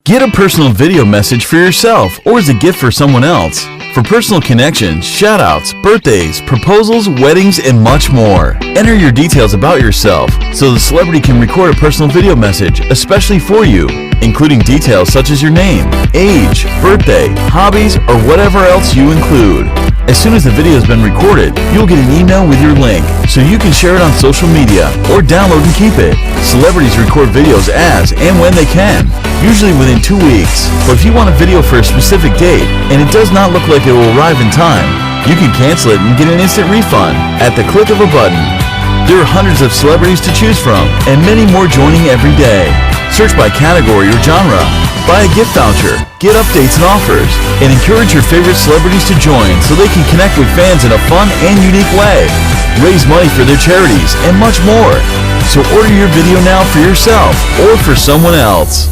Get a personal video message for yourself or as a gift for someone else. For personal connections, shoutouts, birthdays, proposals, weddings, and much more. Enter your details about yourself so the celebrity can record a personal video message especially for you, including details such as your name, age, birthday, hobbies, or whatever else you include. As soon as the video has been recorded, you'll get an email with your link so you can share it on social media or download and keep it. Celebrities record videos as and when they can, usually within 2 weeks. But if you want a video for a specific date and it does not look like it will arrive in time, you can cancel it and get an instant refund at the click of a button. There are hundreds of celebrities to choose from and many more joining every day. Search by category or genre, buy a gift voucher, get updates and offers, and encourage your favorite celebrities to join so they can connect with fans in a fun and unique way. Raise money for their charities and much more. So order your video now for yourself or for someone else.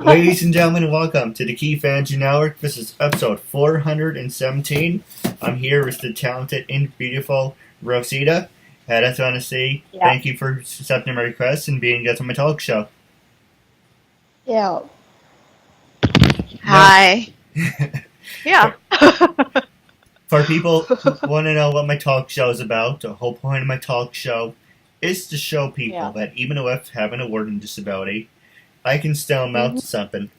Ladies and gentlemen, welcome to the KeithAndrewNetWork. This is episode 417. I'm here with the talented and beautiful Roesitha. I just want to say thank you for accepting my request and being a guest on my talk show. Yeah. Hi. Yeah. For people who want to know what my talk show is about, the whole point of my talk show is to show people that even with having a learning disability, I can still amount to something,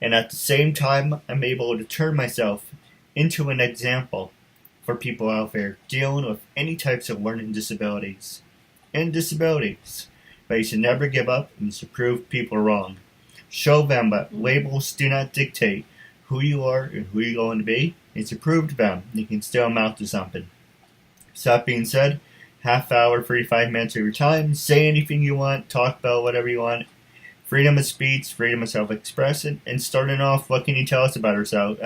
and at the same time, I'm able to turn myself into an example for people out there dealing with any types of learning disabilities and disabilities. But you should never give up and to prove people wrong. Show them that labels do not dictate who you are and who you're going to be, and to prove to them you can still amount to something. So that being said, half hour, 45 minutes of your time, say anything you want, talk about whatever you want. Freedom of speech, freedom of self-expression, and starting off, what can you tell us about yourself?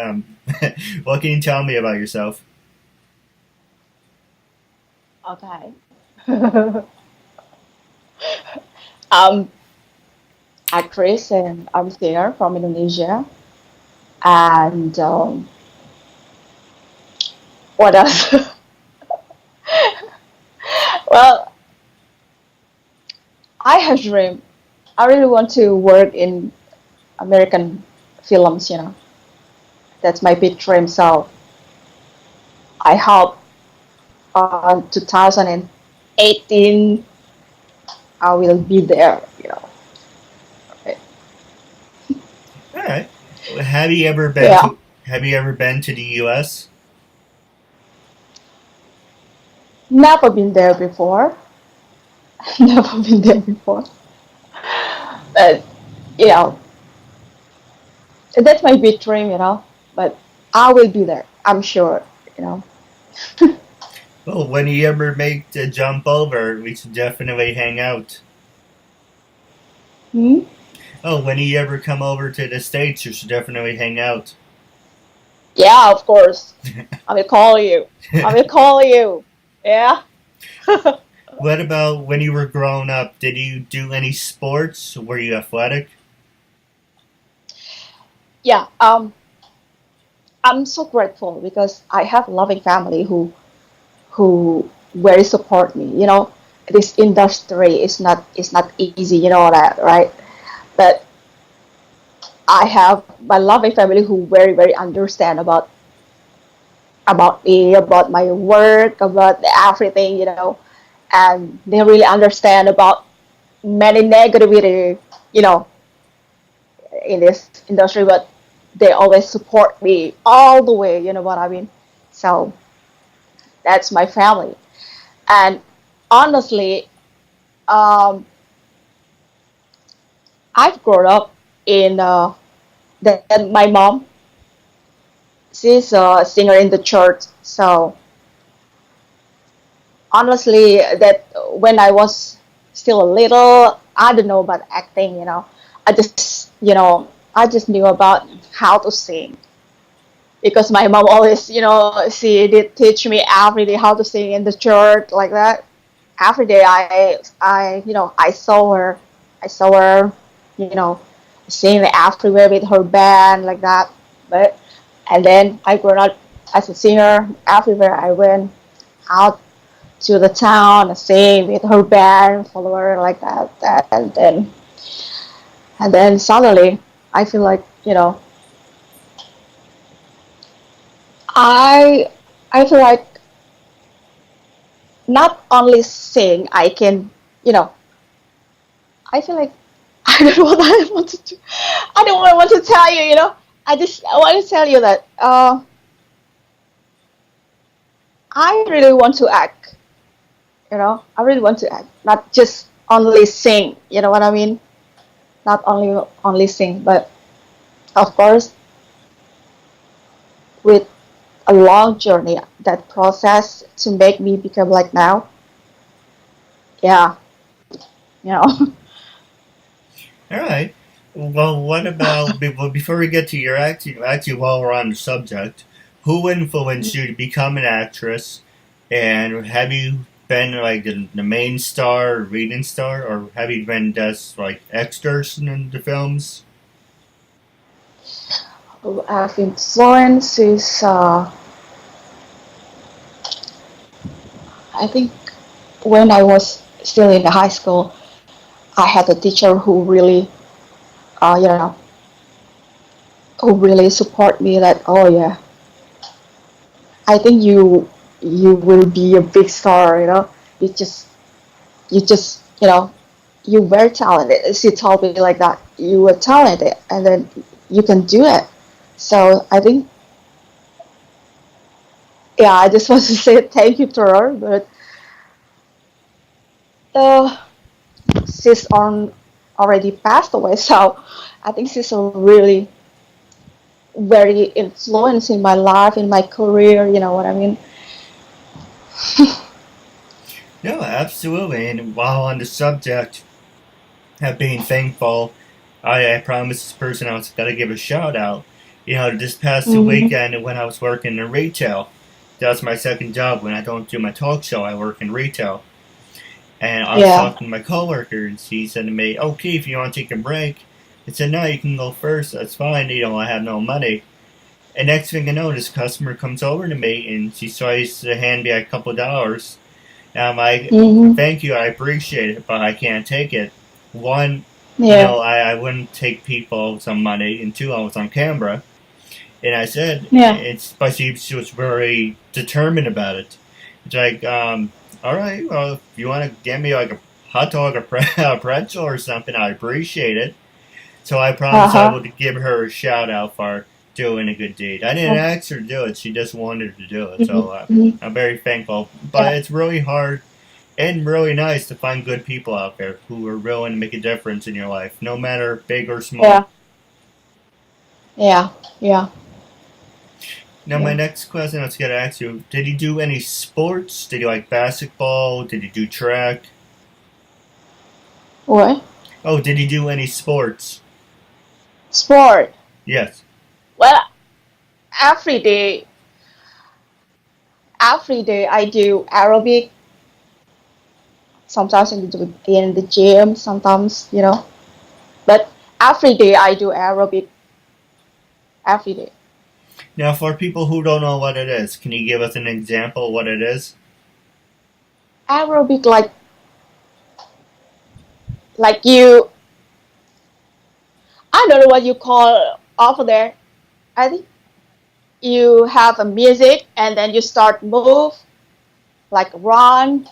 What can you tell me about yourself? Okay. I'm actress and I'm singer from Indonesia. And what else? Well, I have dream. I really want to work in American films, That's my big dream. So I hope 2018 I will be there, Okay. All right. Have you ever been? Have you ever been to the U.S.? Never been there before. Never been there before. But that's my big dream, But I will be there, I'm sure, Well, when you ever make the jump over, we should definitely hang out. Oh, when you ever come over to the States, you should definitely hang out. Yeah, of course. I will call you. I will call you. Yeah. What about when you were growing up? Did you do any sports? Were you athletic? Yeah. I'm so grateful because I have a loving family who very support me. This industry is not easy. You know that, right? But I have my loving family who very very understand about me, about my work, about everything. And they really understand about many negativity, in this industry, but they always support me all the way, you know what I mean? So that's my family. And honestly, I've grown up in that my mom she's a singer in the church. So honestly, that when I was still a little, I don't know about acting. I just knew about how to sing because my mom always, she did teach me every day how to sing in the church like that. Every day, I saw her, you know, sing everywhere with her band like that. But and then I grew up as a singer everywhere I went out to the town and sing with her band, follow her like that, and then suddenly I feel like I I feel like not only sing I can you know I feel like I don't know what I want to do. I don't want to tell you. I want to tell you that I really want to act. I really want to act, not just only sing. You know what I mean? Not only sing, but of course with a long journey, that process to make me become like now. Yeah, you know. All right. Well, what about before we get to your acting? Actually, while we're on the subject, who influenced you to become an actress? And have you been like the main star, or leading star, or have you been just like extras in the films? Who have influence is I think when I was still in the high school, I had a teacher who really, uh, you know, who really support me. That oh yeah, I think you will be a big star. You just you just you were talented. She told me like that. You were talented, and then you can do it. So I think yeah, I just want to say thank you to her. But uh, she's on already passed away, so I think she's a really very influenced in my life, in my career. You know what I mean? No, absolutely. And while on the subject of being thankful, I promised this person I was gonna give a shout out. This past Hmm. weekend when I was working in retail, that's my second job. When I don't do my talk show, I work in retail. And I was Yeah. talking to my coworker, and she said to me, "Okay, if you want to take a break," I said, "No, you can go first. That's fine. I have no money." And next thing I know, this customer comes over to me, and she tries to hand me a couple dollars. And I'm like, Hmm. "Thank you, I appreciate it, but I can't take it." One, Yeah. I wouldn't take people some money, and two, I was on camera. And I said, Yeah. but she was very determined about it. It's like, all right, well, if you want to get me like a hot dog or a pretzel or something, I appreciate it. So I Uh promised I huh. would give her a shout out for doing a good deed. I didn't ask her to do it; she just wanted to do it. So Mm-hmm. I'm very thankful. But Yeah. it's really hard and really nice to find good people out there who are willing to make a difference in your life, no matter big or Yeah. small. Yeah. Yeah. Now, my Yeah. next question I was going to ask you: did you do any sports? Did you like basketball? Did you do track? What? Oh, did you do any sports? Sport. Yes. Well, every day, every day I do aerobic. Sometimes in the gym. Sometimes but every day I do aerobic. Every day. Now, for people who don't know what it is, can you give us an example of what it is? Aerobic like you. I don't know what you call over there. I think you have a music and then you start move like run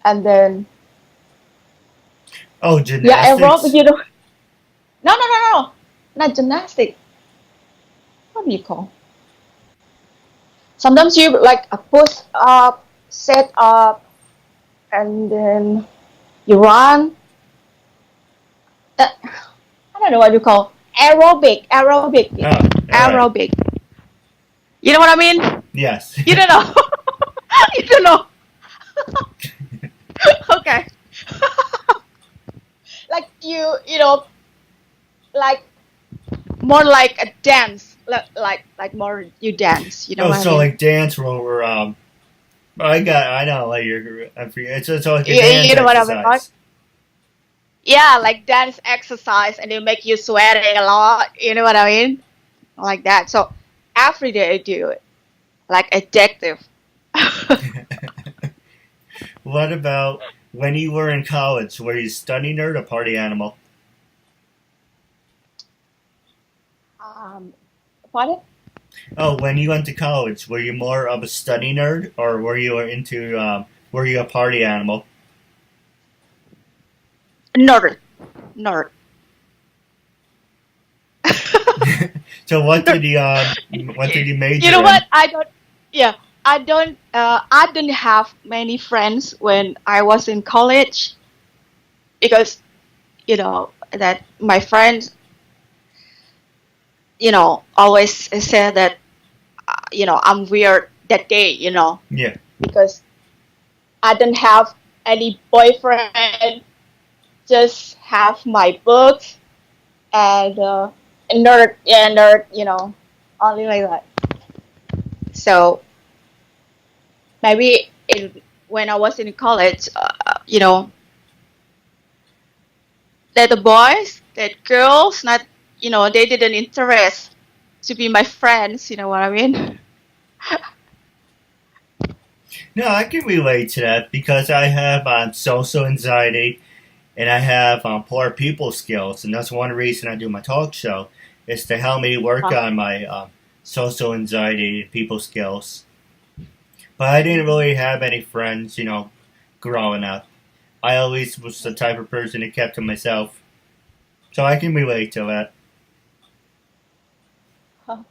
and then Oh, yeah aerobic. gymnastics? No, not gymnastic. What do you call? Sometimes you like a push up, set up, and then you run. I don't know what you call aerobic. Oh, alright. Aerobic. You know what I mean? Yes. You don't know. You don't know. Okay. Like you know, like more like a dance, like more you dance. You know Oh, what I so mean? like dance roller. I know, like you're. I forget. It's like a You, dance you know what I mean, right? exercise. Yeah, like dance exercise, and it make you sweating a lot. You know what I mean? Like that. So every day I do it, like addictive. What about when you were in college? Were you a study nerd or party animal? um, what? Oh, when you went to college, were you more of a study nerd or were you into were you a party animal? Nerd, nerd. So what did you You know major what? in? I don't. Yeah, I don't. I didn't have many friends when I was in college because that my friends always say that I'm weird that day. Yeah. Because I didn't have any boyfriend. Just have my books and nerd. Yeah, nerd. Only like that. So maybe when I was in college, that the boys, that girls, not, they didn't interest to be my friends. You know what I mean? No, I can relate to that because I have social anxiety and I have poor people skills, and that's one reason I do my talk show is to help me work Uh, on my social anxiety and people skills. But I didn't really have any friends, growing up. I always was the type of person that kept to myself, so I can relate to that. huh.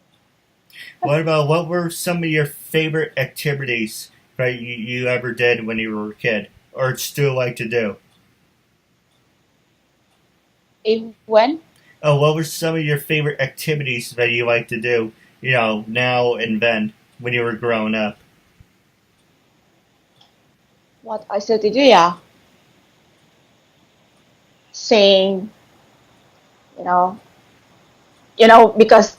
What about what were some of your favorite activities that you ever did when you were a kid, or still like to do? When Oh, what were some of your favorite activities that you like to do, now and then when you were growing up? what I said to do, yeah, sing, you know, because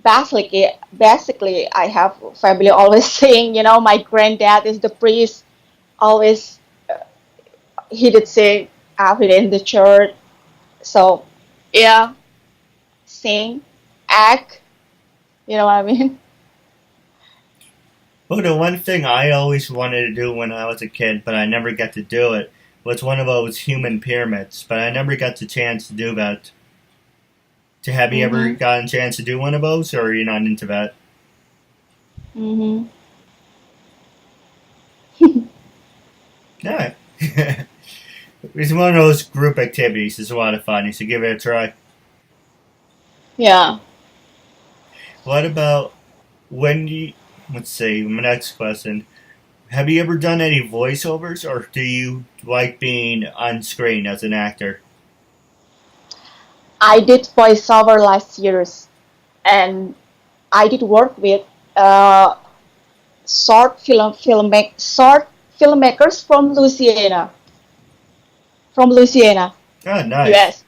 basically I have family always sing. My granddad is the priest, always he did sing every day in the church. So yeah, sing, act. You know what I mean? Well, the one thing I always wanted to do when I was a kid, but I never got to do it, was one of those human pyramids. But I never got the chance to do that. To have you ever Mhm. gotten a chance to do one of those, or are you not into that? Mhm. No. It's one of those group activities. It's a lot of fun. You should give it a try. Yeah. What about when you? Let's see. My next question. Have you ever done any voiceovers, or do you like being on screen as an actor? I did voiceover last years, and I did work with uh, short filmmakers from Louisiana, Oh, nice. U.S.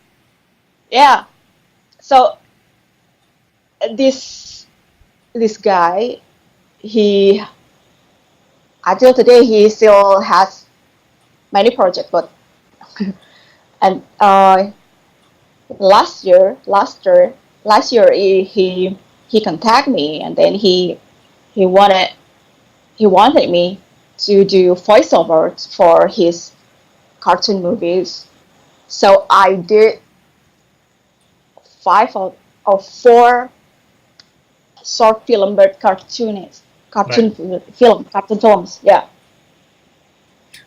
Yeah. So this this guy, he until today he still has many projects, but and last year he contacted me, and then he wanted he wanted me to do voiceovers for his cartoon movies. So I did five or four short film, but Right. cartoon films. Yeah,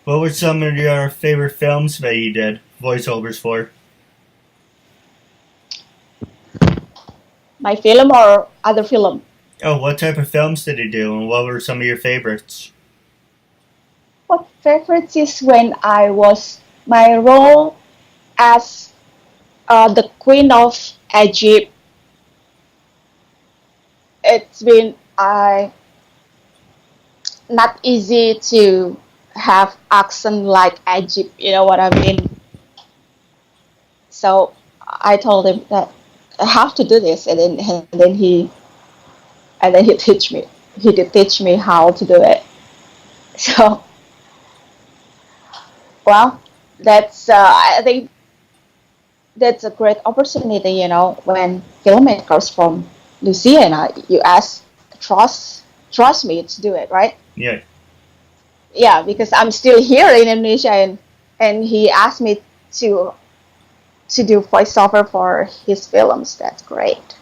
What were some of your favorite films that you did voiceovers for? my film or other film. Oh, what type of films did you do, and what were some of your favorites? What favorites is when I was my role as the Queen of Egypt. It's been I not easy to have accent like Egypt. You know what I mean? So I told him that I have to do this, and then he teach me. He did teach me how to do it. So well, that's I think that's a great opportunity. When filmmakers from Louisiana, U.S. trust me to do it, right? Yeah. Yeah, because I'm still here in Indonesia, and he asked me to do voiceover for his films. That's great.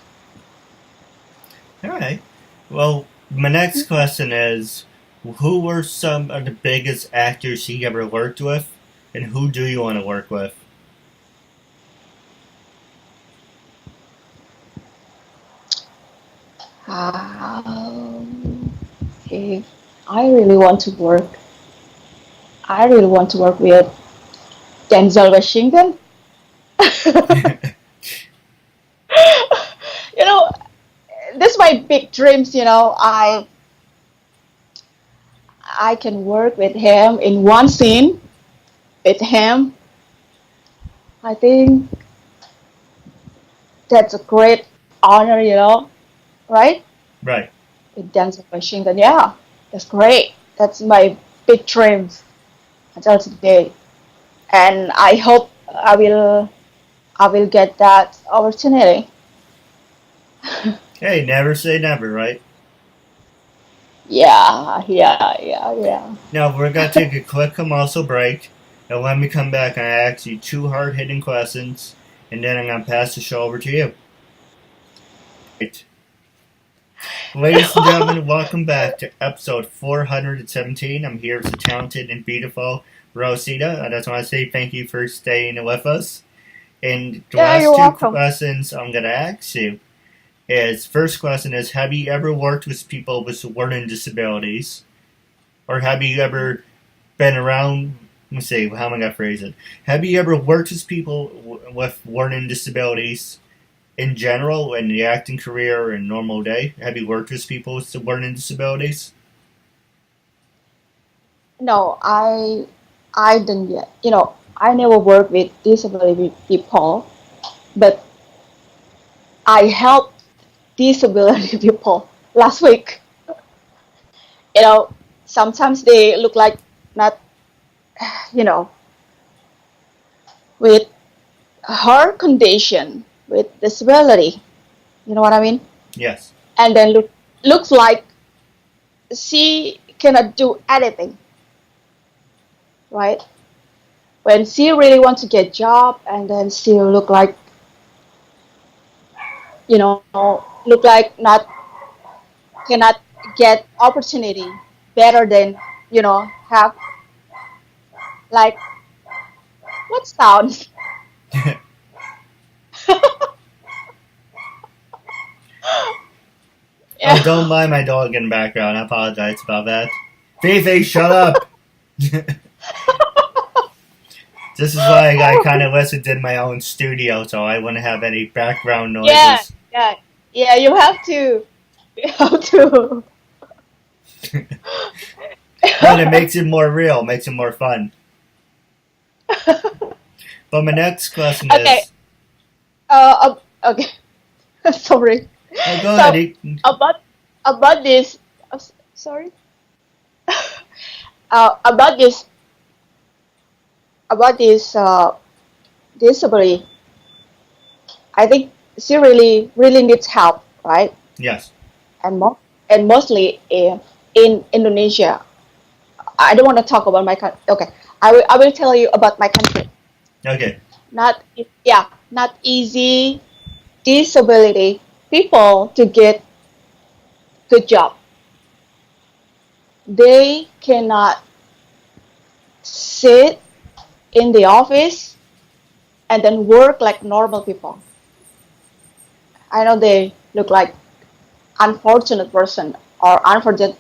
All right. Well, my next question is, who were some of the biggest actors you ever worked with, and who do you want to work with? If I really want to work, I really want to work with Denzel Washington. you know, That's my big dreams. I can work with him in one scene with him. I think that's a great honor. Right? Right. With Denzel Washington, yeah, that's great. That's my big dream until today, and I hope I will get that opportunity. Hey, never say never, right? Yeah, yeah, yeah, yeah. Now, we're going to take a quick commercial break, and when we come back, I ask you two hard-hitting questions, and then I'm going to pass the show over to you. Right. Ladies and gentlemen, welcome back to episode 417. I'm here with the talented and beautiful Roesitha. I just want to say thank you for staying with us. And the Yeah, you're last two welcome. questions I'm going to ask you is, first question is, have you ever worked with people with learning disabilities? Or have you ever been around, let me see, how am I going to phrase it? Have you ever worked with people with learning disabilities in general, in the acting career and normal day? Have you worked with people with learning disabilities? No, I didn't yet. I never worked with disability people, but I helped disability people last week. You know, Sometimes they look like not, you know, with her condition, with disability. You know what I mean? Yes. And then looks like she cannot do anything, right? When she really wants to get job, and then she look like not cannot get opportunity better than have like what sounds. Oh, Yeah. don't mind my dog in the background. I apologize about that. Fifi, shut up! This is why I kind of listened in my own studio, so I wouldn't have any background Yeah, noises. yeah, yeah. You have to. You have to. But it makes it more real, makes it more fun. But my next question Okay. is... Okay. Sorry. Oh, go So ahead. about this. Sorry. About this disability. I think she really needs help, right? Yes. And mostly in Indonesia. I don't want to talk about my country. Okay, I will tell you about my country. Okay. Not easy disability people to get good job. They cannot sit in the office and then work like normal people. I know they look like unfortunate person or unfortunate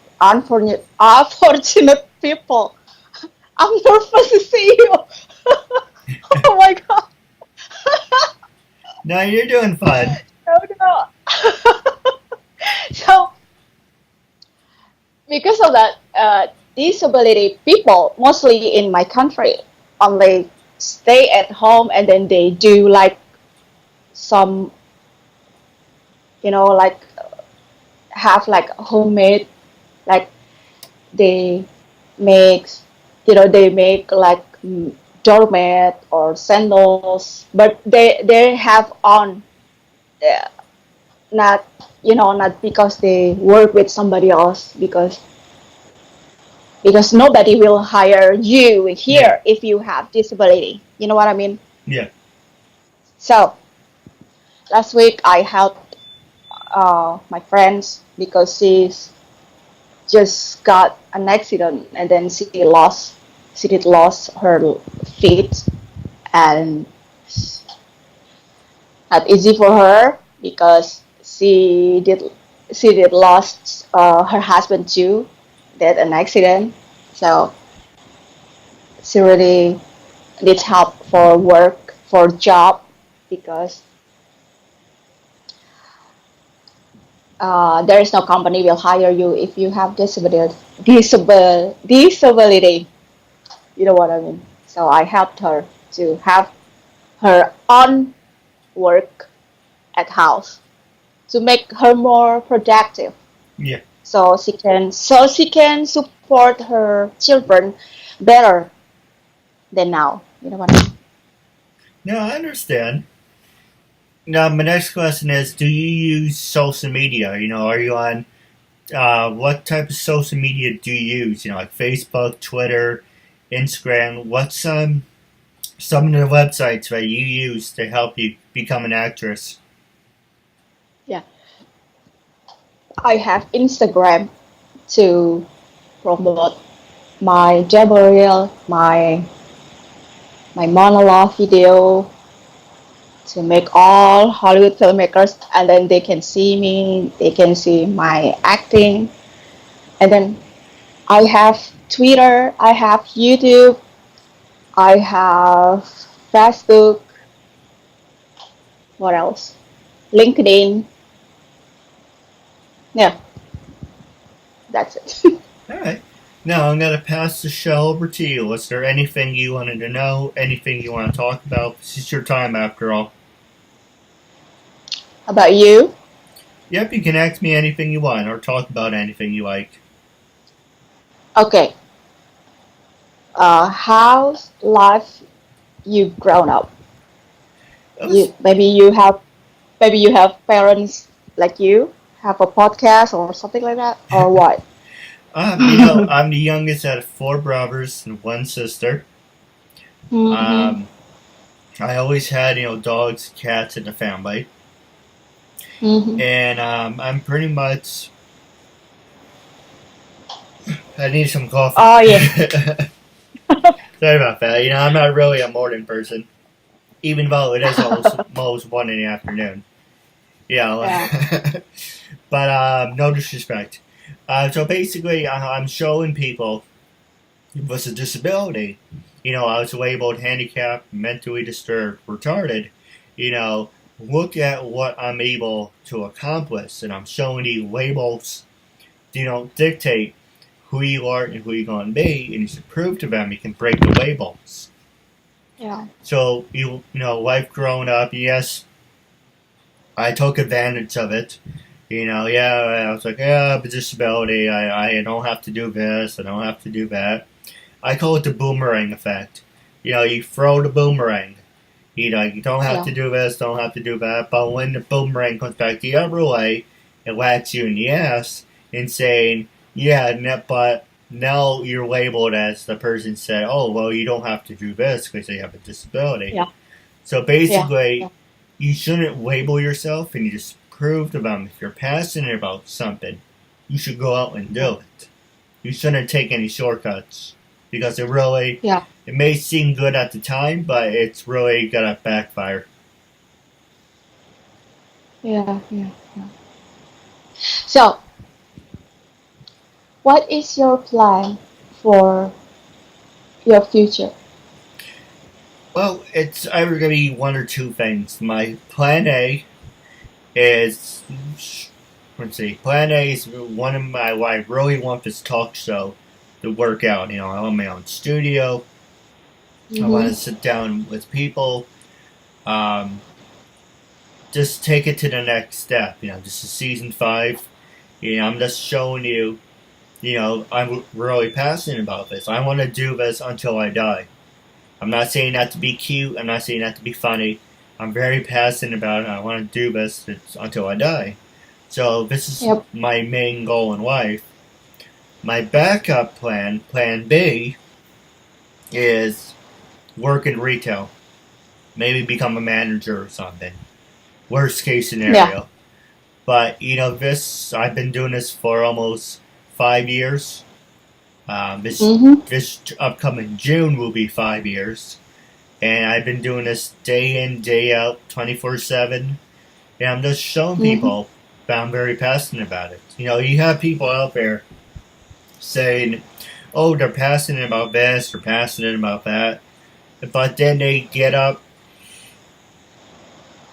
people. I'm nervous to see you. Oh my god. No, you're doing fine. No, no. So because of that, disability people, mostly in my country, only stay at home and then they do like some, like have like homemade, like they make, they make like doormat or sandals, but they have on, uh, not, not because they work with somebody else, because nobody will hire you Yeah. here if you have disability. You know what I mean? Yeah. So last week I helped my friends because she's just got an accident and then she did lost her feet, and not easy for her because she did lost her husband too, that an accident. So she really needs help for work, for job, because there is no company will hire you if you have disability. You know what I mean? So I helped her to have her own work at house to make her more productive, Yeah. so she can support her children better than now. You know what I mean? No, I understand. Now, my next question is: do you use social media? Are you on what type of social media do you use? Like Facebook, Twitter, Instagram. What's some of the websites that you use to help you become an actress? Yeah, I have Instagram to promote my demo reel, my monologue video, to make all Hollywood filmmakers, and then they can see me, they can see my acting. And then I have Twitter, I have YouTube, I have Facebook, what else? LinkedIn. Yeah, that's it. All right. Now I'm going to pass the show over to you. Was there anything you wanted to know? Anything you want to talk about? This is your time, after all. How about you? Yep, you can ask me anything you want or talk about anything you like. Okay. How's life you've grown up? It was, You maybe you have parents like you have a podcast or something like that, or what? I'm the youngest out of four brothers and one sister. Mm-hmm. Um, I always had, dogs, cats in the family. Mm-hmm. And I'm pretty much. I need some coffee. Oh yeah. Sorry about that. I'm not really a morning person, even though it is almost 1 in the afternoon. Yeah. But no disrespect. So basically, I'm showing people with a disability. I was labeled handicapped, mentally disturbed, retarded. You know, look at what I'm able to accomplish, and I'm showing you labels. Dictate who you are and who you're going to be, and you should prove to them you can break the labels. Yeah. So life growing up, yes, I took advantage of it. Yeah, I was like, yeah, I have a disability. I don't have to do this. I don't have to do that. I call it the boomerang effect. You throw the boomerang. You don't have Yeah. to do this, don't have to do that. But when the boomerang comes back the other way, it whacks you in the ass and saying, yeah, but now you're labeled as the person said, oh, well, you don't have to do this because you have a disability. Yeah. So Yeah. Yeah. basically, you shouldn't label yourself, and you just prove to them if you're passionate about something, you should go out and Yeah. do it. You shouldn't take any shortcuts because it Yeah. may seem good at the time, but it's really gonna backfire. Yeah. Yeah. Yeah. So, what is your plan for your future? Well, it's either gonna be one or two things. My plan A is let's see. Plan A is one of my. I really want this talk show to work out. You know, I want my own studio. I want to Mm-hmm. sit down with people. Um, just take it to the next step. You know, this is season 5. You know, I'm just showing you. You know, I'm really passionate about this. I want to do this until I die. I'm not saying that to be cute. I'm not saying that to be funny. I'm very passionate about it. I want to do this until I die. So this is Yep. my main goal in life. My backup plan, plan B, is work in retail. Maybe become a manager or something. Worst case Yeah. scenario. But, you know, I've been doing this for almost 5 years. This Mm-hmm. this upcoming June will be 5 years. And I've been doing this day in, day out, 24/7. And I'm just showing Mm-hmm. people that I'm very passionate about it. You know, you have people out there saying, oh, they're passionate about this, they're passionate about that. But then they get up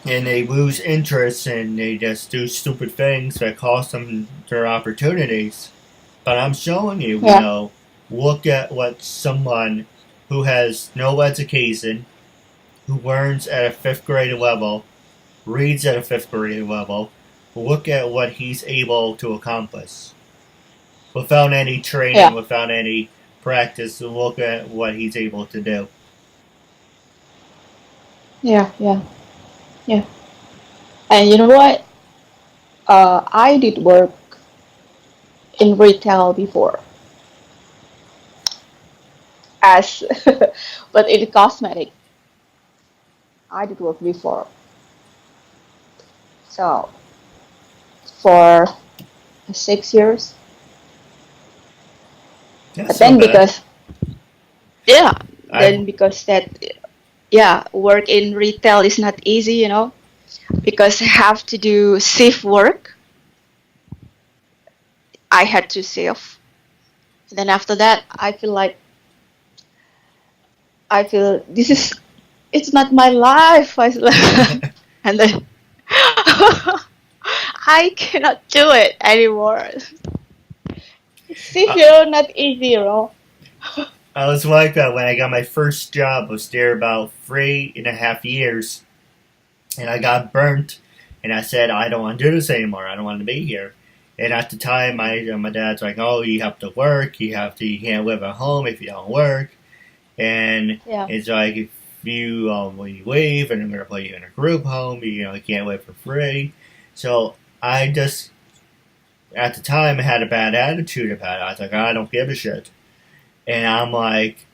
and they lose interest and they just do stupid things that cost them their opportunities. But I'm showing you, you Yeah. know, look at what someone who has no education, who learns at a 5th grade level, reads at a 5th grade level, look at what he's able to accomplish. Without any training, Yeah. without any practice, look at what he's able to do. Yeah. Yeah. Yeah. And you know what? I did work in retail before as, but in cosmetic, I did work before. So for 6 years. That's But so then bad. because yeah, I then because that yeah, work in retail is not easy, because I have to do shift work. I had to shift. Then after that, I feel this is it's not my life. And then I cannot do it anymore. Shift, not easy. I was like that when I got my first job. I was there about 3.5 years, and I got burnt. And I said, I don't want to do this anymore. I don't want to be here. And at the time, my dad's like, oh, you have to work. You can't live at home if you don't work. And Yeah. it's like if when you leave, and I'm gonna put you in a group home, you can't live for free. So I just at the time I had a bad attitude about it. I was like, I don't give a shit. And I'm like,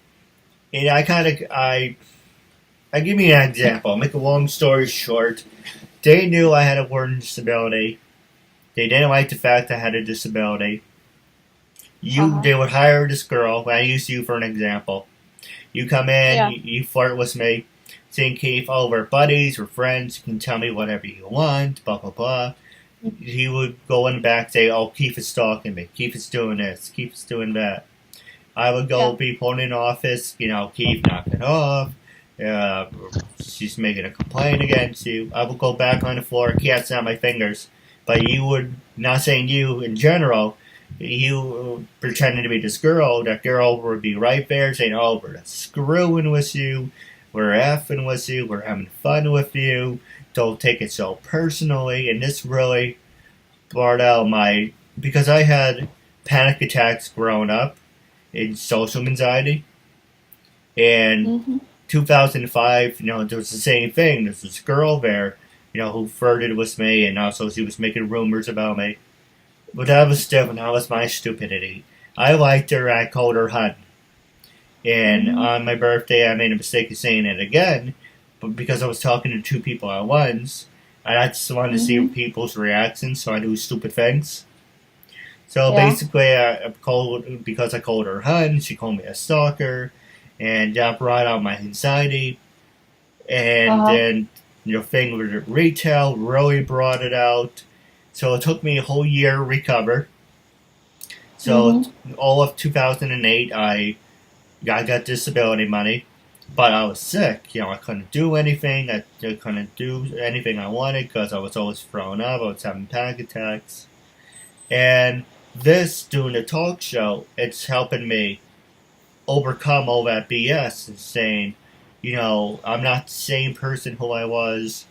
I give me an example. I'll make a long story short. They knew I had a learning disability. They didn't like the fact I had a disability. Uh-huh. They would hire this girl. I use you for an example. You come in, Yeah. you flirt with me, saying, Keith, oh, we're buddies, we're friends, you can tell me whatever you want, blah, blah, blah. He would go in the back and say, oh, Keith is stalking me, Keith is doing this, Keith is doing that. I would go Yeah. be put in office, Keith, knock it off. Uh, she's making a complaint against you. I would go back on the floor, can't snap my fingers. But you would, not saying you in general, you pretending to be this girl, that girl would be right there saying, oh, we're screwing with you, we're effing with you, we're having fun with you, don't take it so personally. And this really brought out because I had panic attacks growing up in social anxiety. And Mm-hmm. 2005, there was the same thing. There's this girl there, who flirted with me, and also she was making rumors about me. But that was different. That was my stupidity. I liked her. I called her Hun. And Mm-hmm. on my birthday, I made a mistake of saying it again. But because I was talking to 2 people at once, and I just wanted to see Mm-hmm. people's reactions, so I do stupid things. So Yeah. basically, because I called her Hun, she called me a stalker, and that brought out my anxiety. And Uh-huh. then, thing with retail really brought it out. So it took me a whole year to recover. So Mm-hmm. all of 2008, I got disability money, but I was sick. I couldn't do anything. I couldn't do anything I wanted because I was always throwing up. I was having panic attacks. And this, doing a talk show, it's helping me overcome all that BS and saying, I'm not the same person who I was,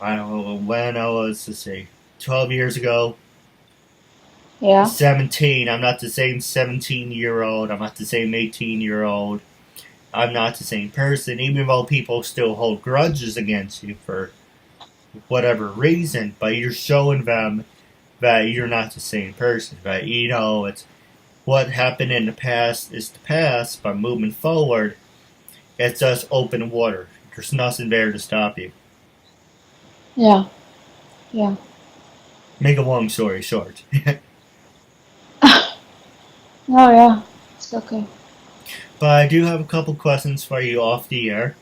I don't know, when I was, 12 years ago. Yeah. 17. I'm not the same 17-year-old. I'm not the same 18-year-old. I'm not the same person, even though people still hold grudges against you for whatever reason, but you're showing them that you're not the same person. That, it's what happened in the past is the past, but moving forward, it's just open water. There's nothing there to stop you. Yeah. Yeah. Make a long story short. Oh, yeah. It's okay. But I do have a couple questions for you off the air.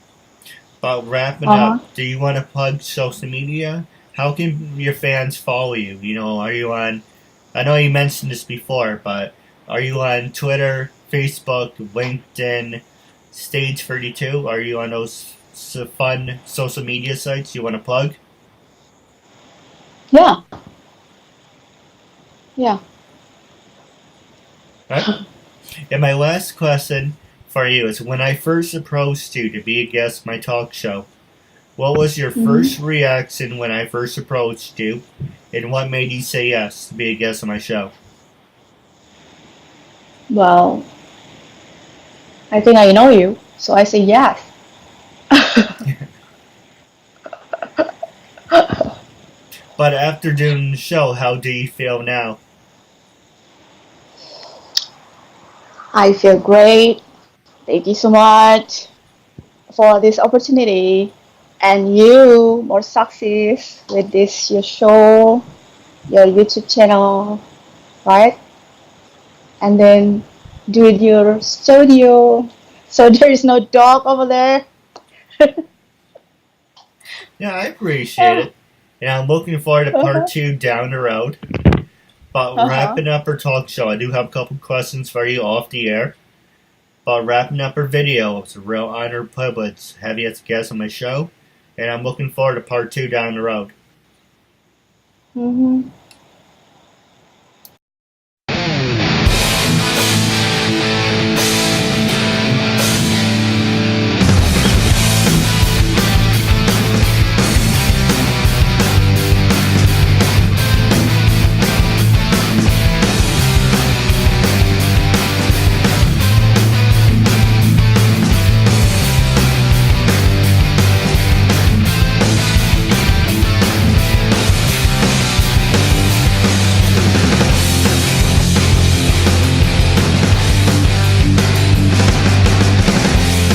But wrapping up, do you want to plug social media? How can your fans follow you? Are you on, I know you mentioned this before, but are you on Twitter, Facebook, LinkedIn, Stage 32? Are you on those fun social media sites you want to plug? Yeah. Yeah. Right? And my last question for you is, when I first approached you to be a guest on my talk show, what was your first reaction when I first approached you, and what made you say yes to be a guest on my show? Well, I think I know you, so I say yes. But after doing the show, how do you feel now? I feel great. Thank you so much for this opportunity. And you, more success with this your show, your YouTube channel, right? And then do it your studio. So there is no dog over there. Yeah, I appreciate it. And I'm looking forward to part 2 down the road. But wrapping up our talk show, I do have a couple questions for you off the air. But wrapping up our video, it's a real honor and privilege to have you as a guest on my show. And I'm looking forward to part 2 down the road.